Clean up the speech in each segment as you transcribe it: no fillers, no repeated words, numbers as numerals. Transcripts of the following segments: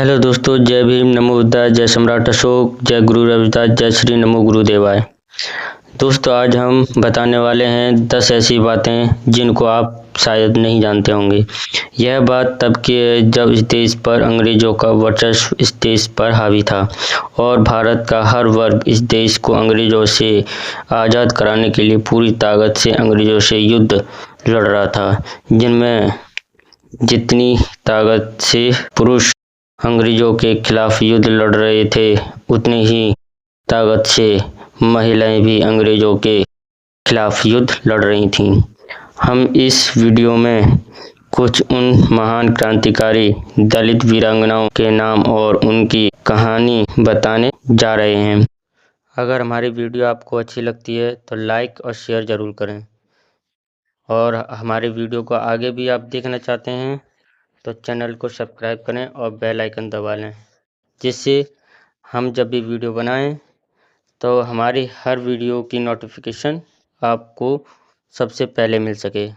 Hello दोस्तों, जय भीम, नमो बुद्धाय, जय सम्राट अशोक, जय गुरु रविदास, जय श्री नमो गुरुदेवाय। दोस्तों, आज हम बताने वाले हैं 10 ऐसी बातें जिनको आप शायद नहीं जानते होंगे। यह बात तब की है जब इस देश पर अंग्रेजों का वर्चस्व इस देश पर हावी था और भारत का हर वर्ग इस देश को अंग्रेजों से आज़ाद कराने के लिए पूरी ताकत से अंग्रेजों से युद्ध लड़ रहा था, जिनमें जितनी ताकत से पुरुष अंग्रेजों के खिलाफ युद्ध लड़ रहे थे, उतनी ही ताकत से महिलाएं भी अंग्रेजों के खिलाफ युद्ध लड़ रही थीं। हम इस वीडियो में कुछ उन महान क्रांतिकारी दलित वीरांगनाओं के नाम और उनकी कहानी बताने जा रहे हैं। अगर हमारी वीडियो आपको अच्छी लगती है तो लाइक और शेयर ज़रूर करें, और हमारे वीडियो को आगे भी आप देखना चाहते हैं तो चैनल को सब्सक्राइब करें और बेल आइकन दबा लें, जिससे हम जब भी वीडियो बनाएं तो हमारी हर वीडियो की नोटिफिकेशन आपको सबसे पहले मिल सके।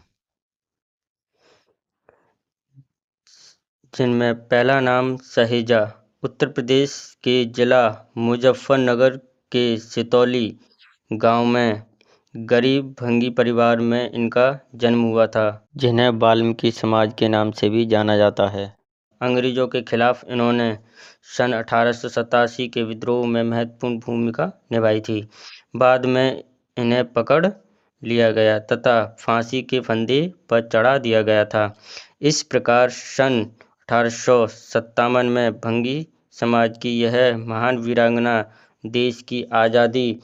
जिनमें पहला नाम सहेजा, उत्तर प्रदेश के जिला मुजफ्फरनगर के सितौली गांव में गरीब भंगी परिवार में इनका जन्म हुआ था, जिन्हें वाल्मीकि समाज के नाम से भी जाना जाता है। अंग्रेजों के खिलाफ इन्होंने सन 1887 के विद्रोह में महत्वपूर्ण भूमिका निभाई थी। बाद में इन्हें पकड़ लिया गया तथा फांसी के फंदे पर चढ़ा दिया गया था। इस प्रकार सन 1857 में भंगी समाज की यह महान वीरांगना देश की आज़ादी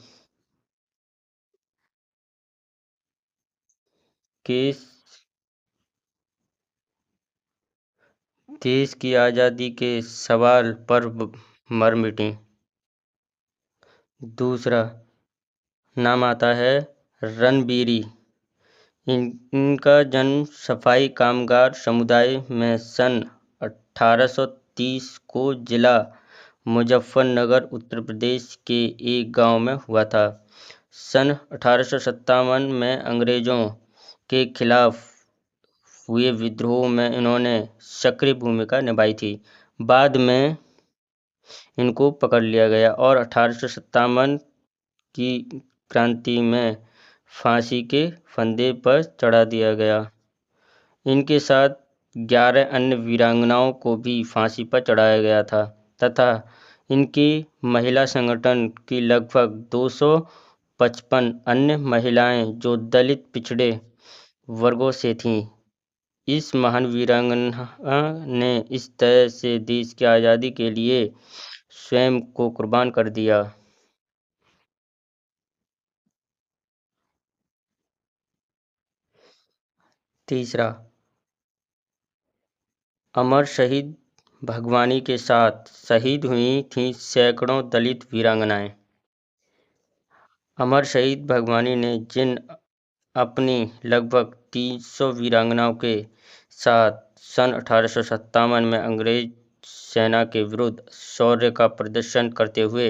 के सवाल पर मर मिटी। दूसरा नाम आता है रणबीरी। इनका जन्म सफाई कामगार समुदाय में सन 1830 को जिला मुजफ्फरनगर उत्तर प्रदेश के एक गांव में हुआ था। सन 1857 में अंग्रेजों के खिलाफ हुए विद्रोह में इन्होंने सक्रिय भूमिका निभाई थी। बाद में इनको पकड़ लिया गया और 1857 की क्रांति में फांसी के फंदे पर चढ़ा दिया गया। इनके साथ 11 अन्य वीरांगनाओं को भी फांसी पर चढ़ाया गया था तथा इनकी महिला संगठन की लगभग 255 अन्य महिलाएं जो दलित पिछड़े वर्गों से थीं। इस महान वीरांगना ने इस तरह से देश की आज़ादी के लिए स्वयं को कुर्बान कर दिया। तीसरा, अमर शहीद भगवानी के साथ शहीद हुई थीं सैकड़ों दलित वीरांगनाएं। अमर शहीद भगवानी ने जिन अपनी लगभग 300 वीरांगनाओं के साथ सन 1857 में अंग्रेज सेना के विरुद्ध शौर्य का प्रदर्शन करते हुए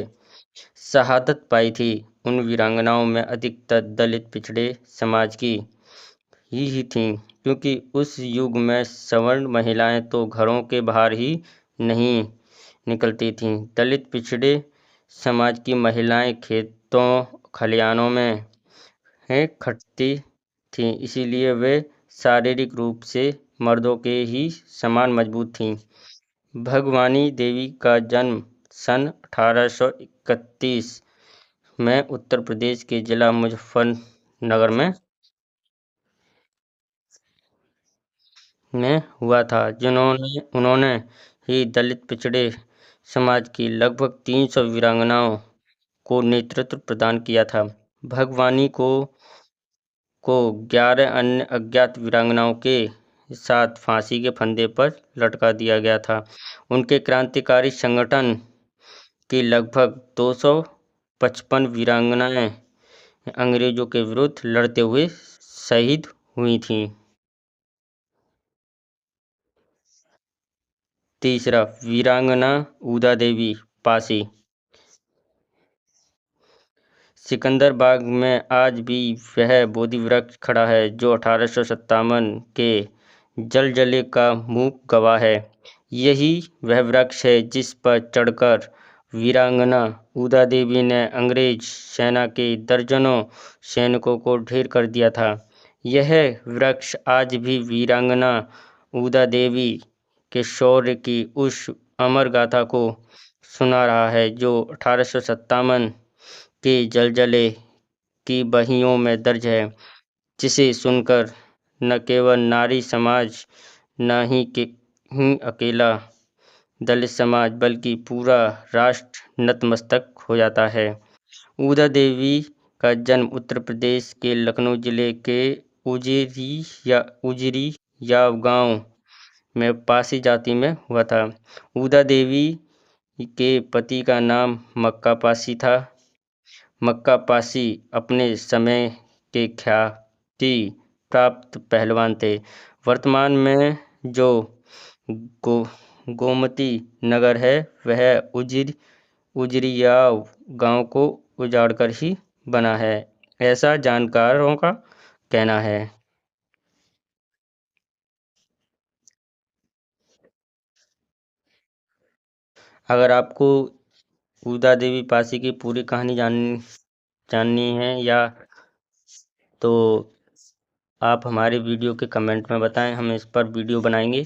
शहादत पाई थी, उन वीरांगनाओं में अधिकतर दलित पिछड़े समाज की ही थीं, क्योंकि उस युग में सवर्ण महिलाएं तो घरों के बाहर ही नहीं निकलती थीं। दलित पिछड़े समाज की महिलाएं खेतों खलिहानों में खटती थीं, इसीलिए वे शारीरिक रूप से मर्दों के ही समान मजबूत थीं। भगवानी देवी का जन्म सन 1831 में उत्तर प्रदेश के जिला मुजफ्फरनगर में हुआ था, उन्होंने ही दलित पिछड़े समाज की लगभग 300 वीरांगनाओं को नेतृत्व प्रदान किया था। भगवानी को 11 अन्य अज्ञात वीरांगनाओं के साथ फांसी के फंदे पर लटका दिया गया था। उनके क्रांतिकारी संगठन की लगभग 255 वीरांगनाएं अंग्रेजों के विरुद्ध लड़ते हुए शहीद हुई थीं। तीसरा, वीरांगना उदा देवी पासी। सिकंदराबाद में आज भी वह बोधि वृक्ष खड़ा है जो 1857 के जलजले का मूक गवाह है। यही वह वृक्ष है जिस पर चढ़कर वीरांगना उदा देवी ने अंग्रेज सेना के दर्जनों सैनिकों को ढेर कर दिया था। यह वृक्ष आज भी वीरांगना उदा देवी के शौर्य की उस अमर गाथा को सुना रहा है जो 1857 के जलजले की बहियों में दर्ज है, जिसे सुनकर न केवल नारी समाज न ही अकेला दलित समाज बल्कि पूरा राष्ट्र नतमस्तक हो जाता है। उदा देवी का जन्म उत्तर प्रदेश के लखनऊ जिले के उजिरियाव गांव में पासी जाति में हुआ था। उदा देवी के पति का नाम मक्का पासी था। मक्का पासी अपने समय के ख्याति प्राप्त पहलवान थे। वर्तमान में जो गोमती नगर है वह उजिरियाव गांव को उजाड़कर ही बना है, ऐसा जानकारों का कहना है। अगर आपको उदा देवी पासी की पूरी कहानी जाननी है या तो आप हमारे वीडियो के कमेंट में बताएं, हम इस पर वीडियो बनाएंगे।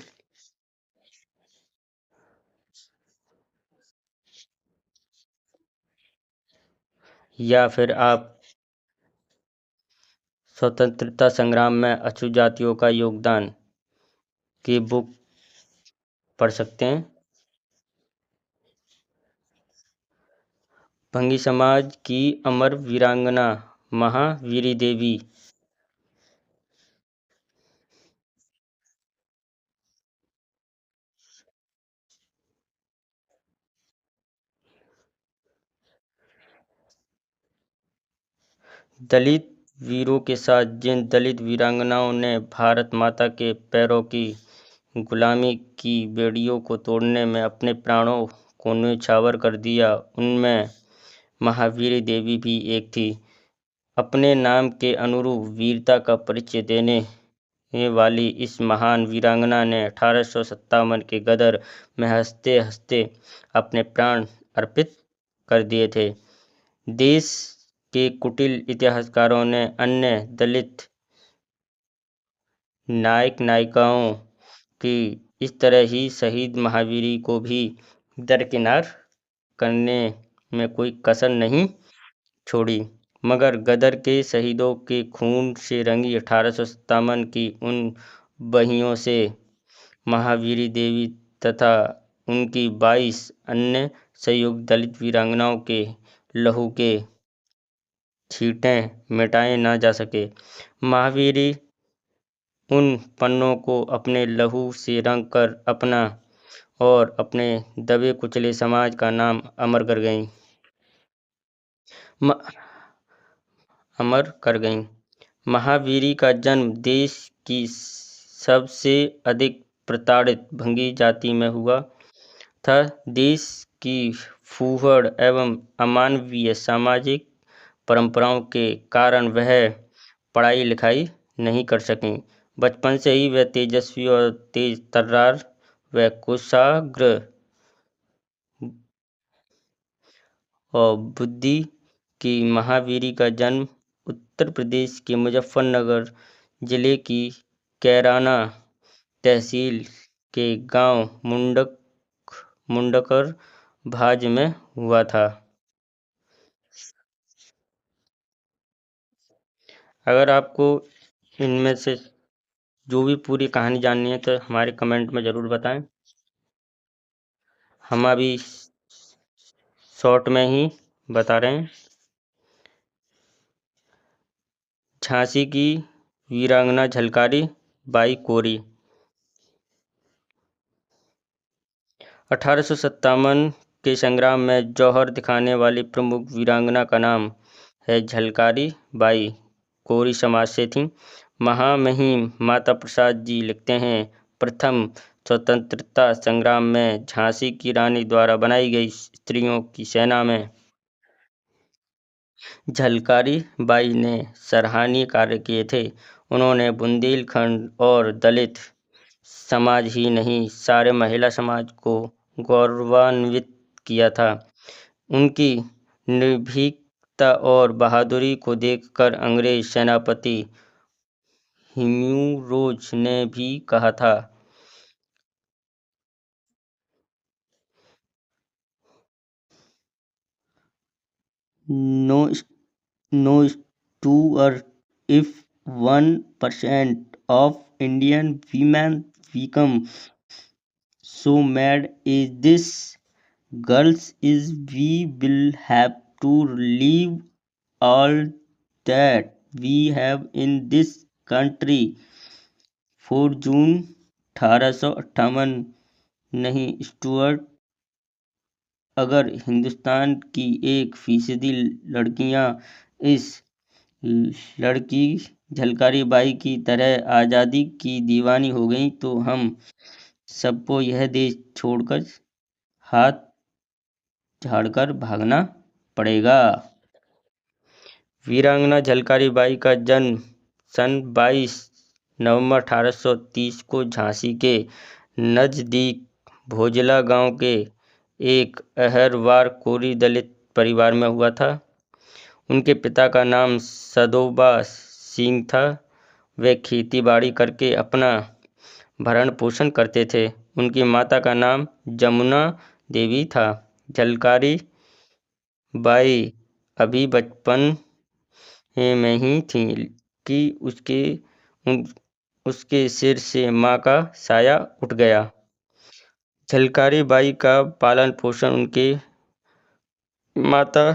या फिर आप स्वतंत्रता संग्राम में अछूत जातियों का योगदान की बुक पढ़ सकते हैं। भंगी समाज की अमर वीरांगना महावीरी देवी दलित वीरों के साथ जिन दलित वीरांगनाओं ने भारत माता के पैरों की गुलामी की बेड़ियों को तोड़ने में अपने प्राणों को न्यौछावर कर दिया, उनमें महावीरी देवी भी एक थी। अपने नाम के अनुरूप वीरता का परिचय देने वाली इस महान वीरांगना ने 1857 के गदर में हंसते हंसते अपने प्राण अर्पित कर दिए थे। देश के कुटिल इतिहासकारों ने अन्य दलित नायक नायिकाओं की इस तरह ही शहीद महावीरी को भी दरकिनार करने में कोई कसर नहीं छोड़ी, मगर गदर के शहीदों के खून से रंगी 1857 की उन बहियों से महावीरी देवी तथा उनकी 22 अन्य संयुक्त दलित वीरांगनाओं के लहू के छींटे मिटाए ना जा सके। महावीरी उन पन्नों को अपने लहू से रंग कर अपना और अपने दबे कुचले समाज का नाम अमर कर गईं। महावीरी का जन्म देश की सबसे अधिक प्रताड़ित भंगी जाति में हुआ था। देश की फूहड़ एवं अमानवीय सामाजिक परंपराओं के कारण वह पढ़ाई लिखाई नहीं कर सकीं। बचपन से ही वह तेजस्वी और तेज तर्रार व कुशाग्र और बुद्धि की महावीरी का जन्म उत्तर प्रदेश के मुजफ्फरनगर जिले की कैराना तहसील के गांव मुंडकर भाज में हुआ था। अगर आपको इनमें से जो भी पूरी कहानी जाननी है तो हमारे कमेंट में ज़रूर बताएं। हम अभी शॉर्ट में ही बता रहे हैं। झांसी की वीरांगना झलकारी बाई कोरी 1857 के संग्राम में जौहर दिखाने वाली प्रमुख वीरांगना का नाम है झलकारी बाई, कोरी समाज से थी। महामहिम माता प्रसाद जी लिखते हैं, प्रथम स्वतंत्रता संग्राम में झांसी की रानी द्वारा बनाई गई स्त्रियों की सेना में झलकारी बाई ने सराहनीय कार्य किए थे। उन्होंने बुंदेलखंड और दलित समाज ही नहीं, सारे महिला समाज को गौरवान्वित किया था। उनकी निर्भीकता और बहादुरी को देखकर अंग्रेज सेनापति हिम्यूरोज ने भी कहा था, no no to if 1% of Indian women become so mad is this girls is we will have to leave all that we have in this country 4 जून 1858। नहीं स्टुअर्ट, अगर हिंदुस्तान की 1% लड़कियां इस लड़की झलकारी बाई की तरह आज़ादी की दीवानी हो गईं तो हम सबको यह देश छोड़कर हाथ झाड़कर भागना पड़ेगा। वीरांगना झलकारी बाई का जन्म सन 22 नवंबर 1830 को झांसी के नज़दीक भोजला गांव के एक अहरवार कोरी दलित परिवार में हुआ था। उनके पिता का नाम सदोबा सिंह था। वे खेती बाड़ी करके अपना भरण पोषण करते थे। उनकी माता का नाम जमुना देवी था। झलकारी बाई अभी बचपन में ही थी कि उसके सिर से माँ का साया उठ गया। झलकारी बाई का पालन पोषण माता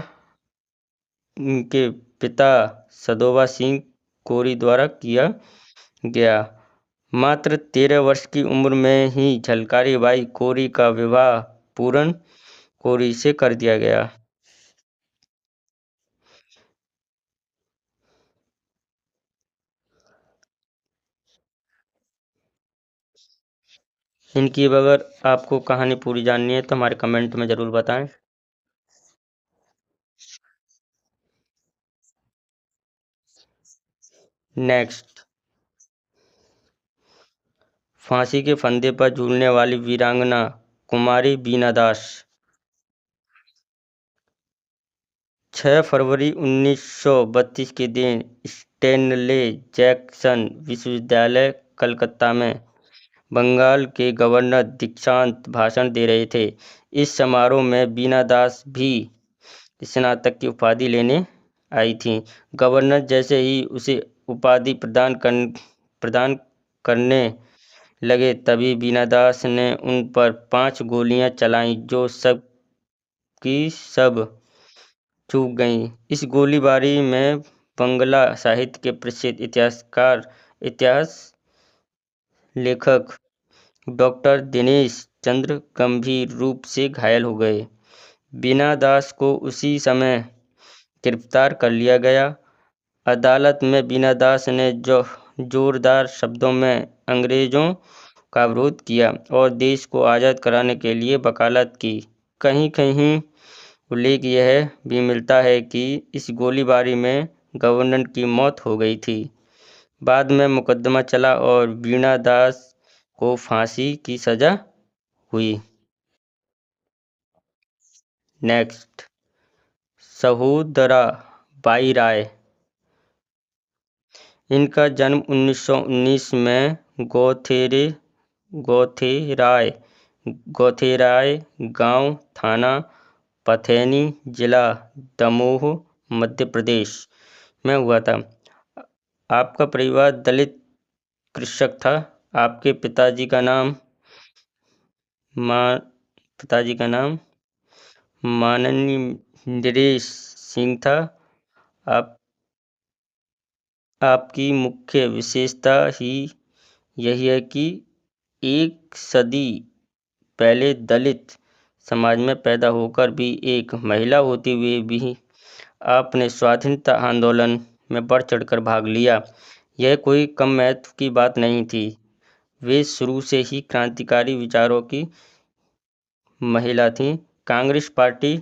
उनके पिता सदोबा सिंह कोरी द्वारा किया गया। मात्र 13 वर्ष की उम्र में ही झलकारी बाई कोरी का विवाह पूरन कोरी से कर दिया गया। इनकी अगर आपको कहानी पूरी जाननी है तो हमारे कमेंट में ज़रूर बताएं। नेक्स्ट, फांसी के फंदे पर झूलने वाली वीरांगना कुमारी बीना दास। 6 फरवरी 1932 के दिन स्टेनले जैक्सन विश्वविद्यालय कलकत्ता में बंगाल के गवर्नर दीक्षांत भाषण दे रहे थे। इस समारोह में बीना दास भी स्नातक की उपाधि लेने आई थीं। गवर्नर जैसे ही उसे उपाधि प्रदान करने लगे तभी बीना दास ने उन पर 5 गोलियां चलाईं जो सब की सब चूक गईं। इस गोलीबारी में बंगला साहित्य के प्रसिद्ध इतिहास लेखक डॉक्टर दिनेश चंद्र गंभीर रूप से घायल हो गए। बीना दास को उसी समय गिरफ्तार कर लिया गया। अदालत में बीना दास ने जोरदार शब्दों में अंग्रेजों का विरोध किया और देश को आज़ाद कराने के लिए वकालत की। कहीं कहीं उल्लेख यह भी मिलता है कि इस गोलीबारी में गवर्नर की मौत हो गई थी। बाद में मुकदमा चला और बीना दास को फांसी की सजा हुई। नेक्स्ट, सहोदरा बाई राय। इनका जन्म 1919 में गौथेराय गांव, थाना पथैनी, जिला दमोह, मध्य प्रदेश में हुआ था। आपका परिवार दलित कृषक था। आपके पिताजी का नाम माननीय नरेश सिंह था। आपकी मुख्य विशेषता ही यही है कि 1 सदी पहले दलित समाज में पैदा होकर भी एक महिला होते हुए भी आपने स्वाधीनता आंदोलन में बढ़ चढ़कर भाग लिया। यह कोई कम महत्व की बात नहीं थी। वे शुरू से ही क्रांतिकारी विचारों की महिला थीं। कांग्रेस पार्टी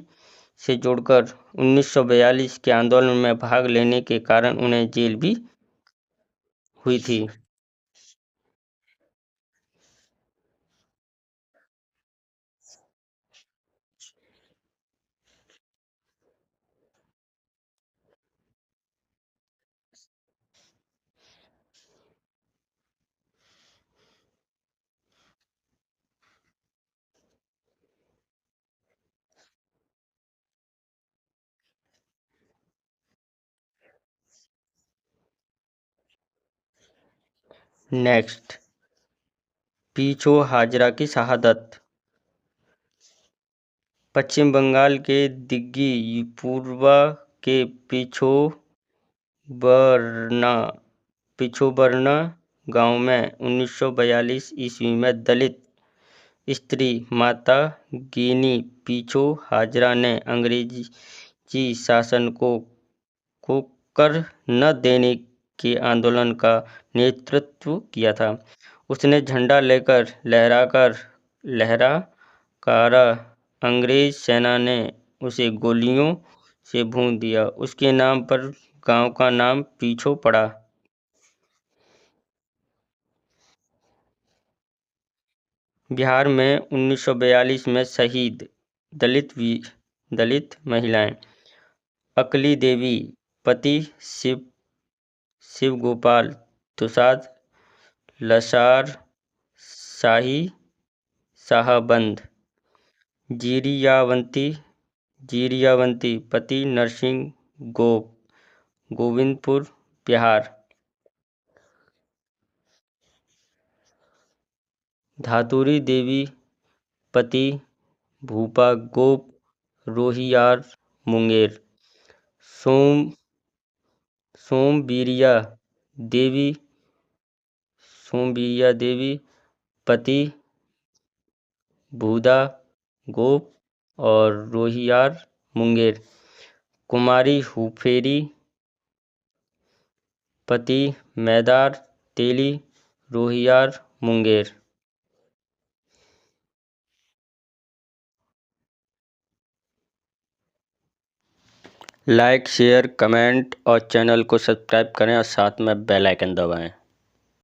से जुड़कर 1942 के आंदोलन में भाग लेने के कारण उन्हें जेल भी हुई थी। नेक्स्ट, पीछो हाजरा की शहादत। पश्चिम बंगाल के दिग्गी पूर्वा के पिछोबरना गांव में 1942 ईस्वी में दलित स्त्री माता गिनी पीछो हाजरा ने अंग्रेजी शासन को कर न देने के आंदोलन का नेतृत्व किया था। उसने झंडा लेकर लहराकारा अंग्रेज सेना ने उसे गोलियों से भून दिया। उसके नाम पर गांव का नाम पीछो पड़ा। बिहार में 1942 में शहीद दलित महिलाएं। अकली देवी पति शिव गोपाल तुषार लसार शाही शाहबंद। जीरियावंती पति नरसिंह गोविंदपुर बिहार। धातुरी देवी पति भूपा गोप रोहियार मुंगेर। सोमवीरिया देवी पति भूदा गोप और रोहियार मुंगेर। कुमारी हुफेरी पति मैदार तेली रोहियार मुंगेर। लाइक, शेयर, कमेंट और चैनल को सब्सक्राइब करें और साथ में बेल आइकन दबाएं।